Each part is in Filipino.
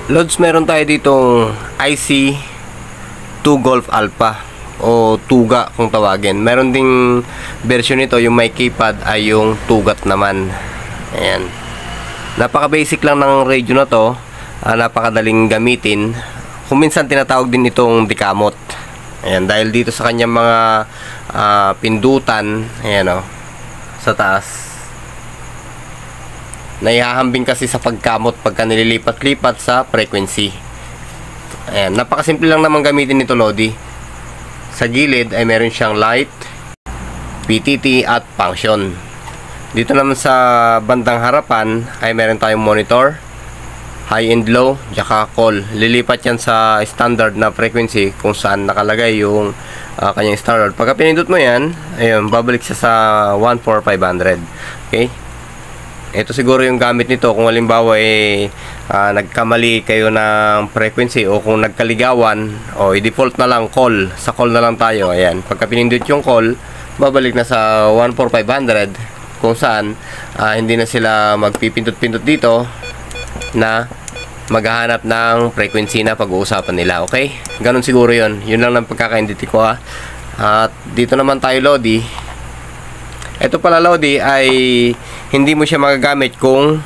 Lods, meron tayo ditong IC2 Golf Alpha o Tuga kung tawagin. Meron ding version nito, yung may keypad ay yung Tugat naman. Ayan. Napaka basic lang ng radio na to, napakadaling gamitin. Kung minsan tinatawag din itong dikamot. Ayan, dahil dito sa kanyang mga pindutan, ayan o, sa taas. Naihahambing kasi sa pagkamot pagka nililipat-lipat sa frequency. Ayan, napakasimple lang naman gamitin nito, Lodi. Sa gilid ay meron siyang light, PTT at function. Dito naman sa bandang harapan ay meron tayong monitor, high and low, tsaka call. Lilipat yan sa standard na frequency kung saan nakalagay yung kanyang standard. Pagka pinindot mo yan, ayun, babalik siya sa 14500. Okay? Ito siguro yung gamit nito kung halimbawa nagkamali kayo ng frequency o kung nagkaligawan o i-default na lang call. Sa call na lang tayo. Ayan. Pagka pinindot yung call, babalik na sa 14500 kung saan hindi na sila magpipindot-pindot dito na maghahanap ng frequency na pag-uusapan nila. Okay? Ganon siguro yun. Yun lang ng pagkakaintindi ko ha. At dito naman tayo, Lodi. Ito pala, Lodi, ay hindi mo siya magagamit kung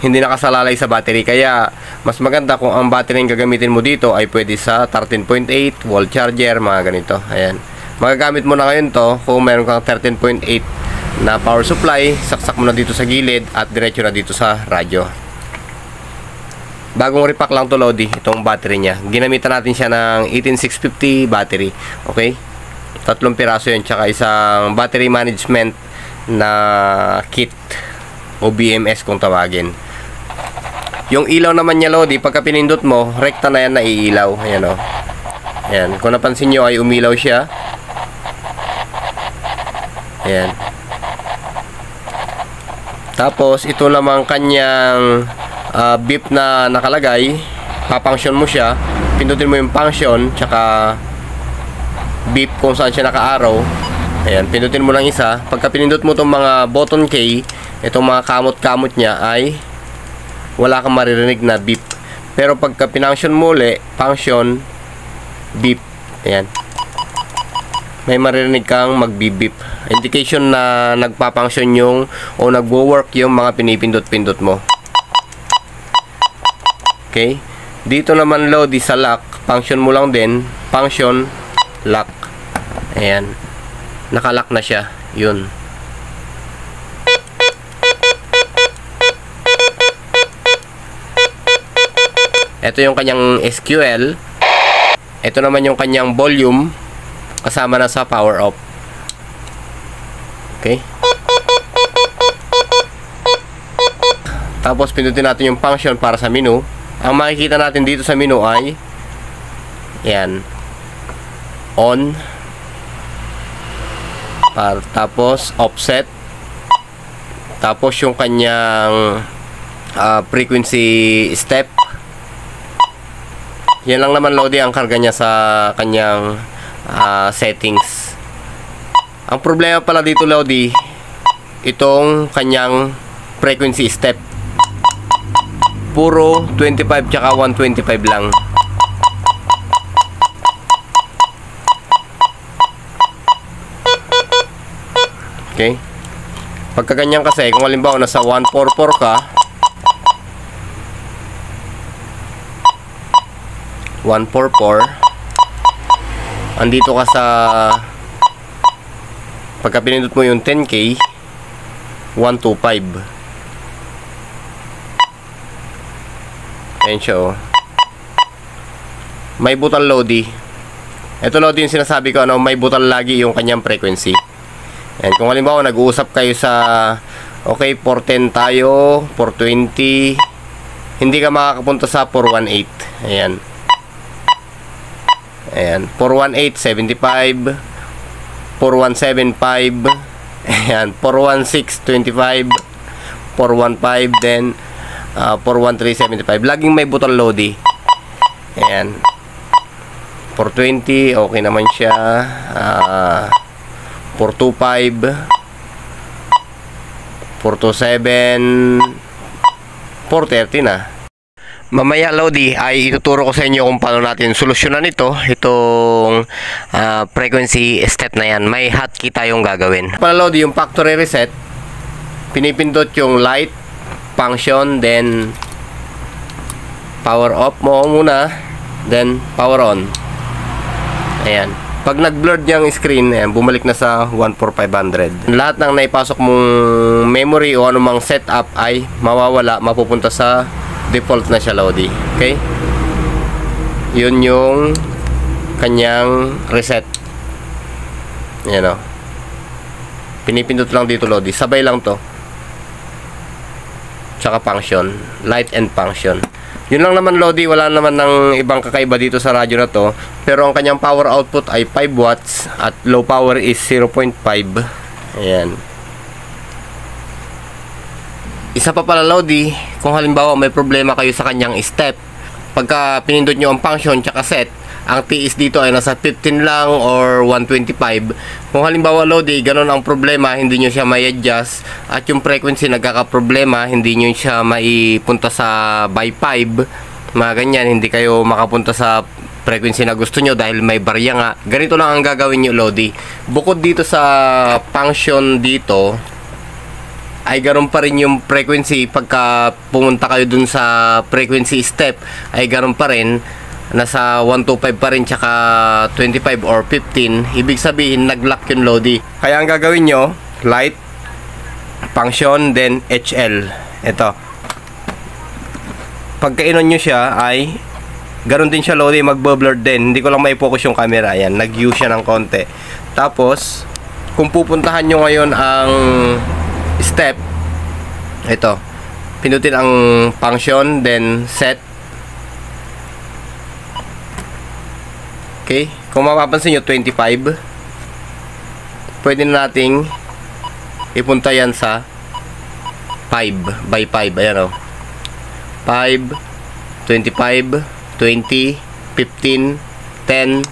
hindi nakasalalay sa battery. Kaya mas maganda kung ang battery yung gagamitin mo dito ay pwede sa 13.8 wall charger, mga ganito. Ayan. Magagamit mo na ngayon to kung meron kang 13.8 na power supply, saksak mo na dito sa gilid at diretso na dito sa radyo. Bagong repack lang to, Lodi, itong battery niya. Ginamitan natin siya ng 18650 battery. Okay? 3 piraso yun, tsaka isang battery management na kit o BMS kung tawagin. Yung ilaw naman niya, Lodi, pagka pinindot mo, rekta na yan na iilaw. Ayan o. Ayan. Kung napansin nyo ay umilaw siya. Ayan. Tapos ito namang kanyang beep na nakalagay. Papunction mo siya. Pindutin mo yung function, tsaka beep kung saan siya naka-arrow. Ayan, pindutin mo lang isa. Pagka pinindot mo itong mga button key, itong mga kamot-kamot niya ay wala kang maririnig na beep. Pero pagka pinunction mo ulit, function, beep. Ayan. May maririnig kang mag-beep-beep. Indication na nagpa-function yung o nagwo-work yung mga pinipindot-pindot mo. Okay? Dito naman, Lodi, sa lock, function mo lang din, function, lock. Ayan. Nakalock na siya. Yun. Ito yung kanyang SQL. Ito naman yung kanyang volume kasama na sa power off. Okay? Tapos pindutin natin yung function para sa menu. Ang makikita natin dito sa menu ay yan. On. Tapos offset. Tapos yung kanyang frequency step. Yan lang naman, Lodi, ang karga niya sa kanyang settings. Ang problema pala dito, Lodi, itong kanyang frequency step. Puro 25 tsaka 125 lang. Okay? Pagka ganyan kasi, kung halimbawa nasa 144 ka, 144, andito ka sa, pagka pinindot mo yung 10K, 125. Ayan siya, oh. May butal, Lodi. Ito, Lodi, yung sinasabi ko, may butal lagi yung kanyang frequency. Ayan, kung halimbawa nag-uusap kayo sa okay, 410 tayo, 420, hindi ka makakapunta sa 418. Ayan. Ayan, 418, 75, 4175, ayan, 416, 25, 415, then 413, 75. Laging may butal, Lodi. Ayan. 420, okay naman siya. 425, 427, 430 na. Mamaya Lodi ay ituturo ko sa inyo kung paano natin solusyonan itong frequency step na yan. May hotkey tayong gagawin. Para Lodi, yung factory reset, pinipindot yung light, function, then power off mo muna, then power on. Ayan. Pag nag-blurred yung screen, ayan, bumalik na sa 14500. Lahat ng naipasok mong memory o anumang setup ay mawawala, mapupunta sa default na siya Lodi. Okay? Yun yung kanyang reset. Ayan o. Pinipindot lang dito Lodi. Sabay lang to. Tsaka function. Light and function. Yun lang naman Lodi. Wala naman ng ibang kakaiba dito sa radyo na to. Pero ang kanyang power output ay 5 watts at low power is 0.5. Ayan. Isa pa pala Lodi, kung halimbawa may problema kayo sa kanyang step, pagka pinindot nyo ang function tsaka set, ang TS dito ay nasa 15 lang or 125. Kung halimbawa Lodi, ganun ang problema, hindi nyo siya may adjust at yung frequency nagkakaproblema, hindi nyo siya maipunta sa by 5, mga ganyan, hindi kayo makapunta sa frequency na gusto nyo dahil may barya nga. Ganito lang ang gagawin nyo Lodi. Bukod dito sa function dito, ay ganoon pa rin yung frequency. Pagka pumunta kayo dun sa frequency step, ay ganoon pa rin, nasa 125 pa rin tsaka 25 or 15. Ibig sabihin nag-lock yung Lodi. Kaya ang gagawin nyo, light, function, then HL. Ito, pagka inon nyo siya ay ganoon din siya Lodi, magbo-blur din. Hindi ko lang may focus yung camera. Ayan, nag-use siya ng konti. Tapos kung pupuntahan nyo ngayon ang step, ito, pinutin ang function, then set. Okay, kung mapapansin nyo 25, pwede na nating ipunta yan sa 5 by 5. Ayan o, 5, 25, 20, 15, 10,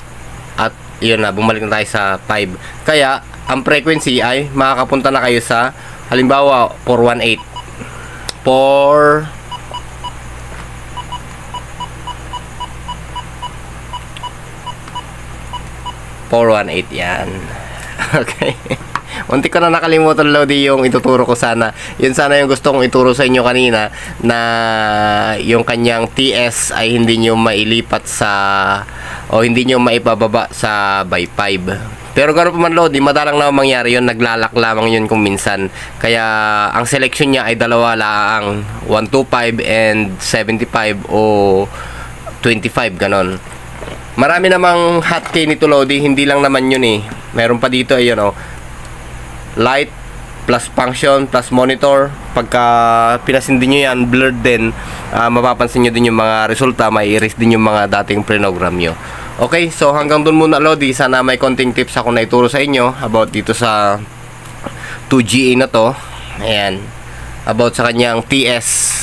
at yun na, bumalik na tayo sa 5. Kaya ang frequency ay makakapunta na kayo sa halimbawa 418, 418 yan. Okay. Unti ko na nakalimutan Lodi yung ituturo ko sana. Yun sana yung gusto kong ituro sa inyo kanina, na yung kanyang TS ay hindi nyo mailipat sa o hindi nyo maipababa sa by 5. Pero gano'n pa man Lodi, madalang na mangyari yun, naglalak lamang yun kung minsan. Kaya ang selection niya ay dalawa lang, 125 and 75 o 25, ganon. Marami namang hotkey nito Lodi, hindi lang naman yun eh. Meron pa dito ayun o, light plus function plus monitor. Pagka pinasindi nyo yan, blurred din, mapapansin nyo din yung mga resulta, may erase din yung mga dating prenogram nyo. Okay, so hanggang dun muna Lodi. Sana may konting tips ako na ituro sa inyo about dito sa 2GA na to. Ayan, about sa kanyang TS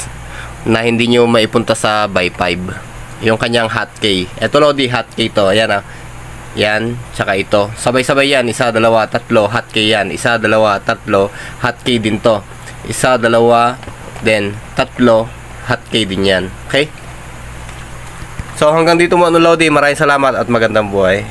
na hindi nyo maipunta sa by 5, yung kanyang hotkey. Ito Lodi, hotkey to. Ayan ah, yan, tsaka ito, sabay-sabay yan, isa, dalawa, tatlo, hotkey yan, isa, dalawa, tatlo, hotkey din to, isa, dalawa, then tatlo, hotkey din yan. Okay, so hanggang dito muna Lodi, maraming salamat at magandang buhay.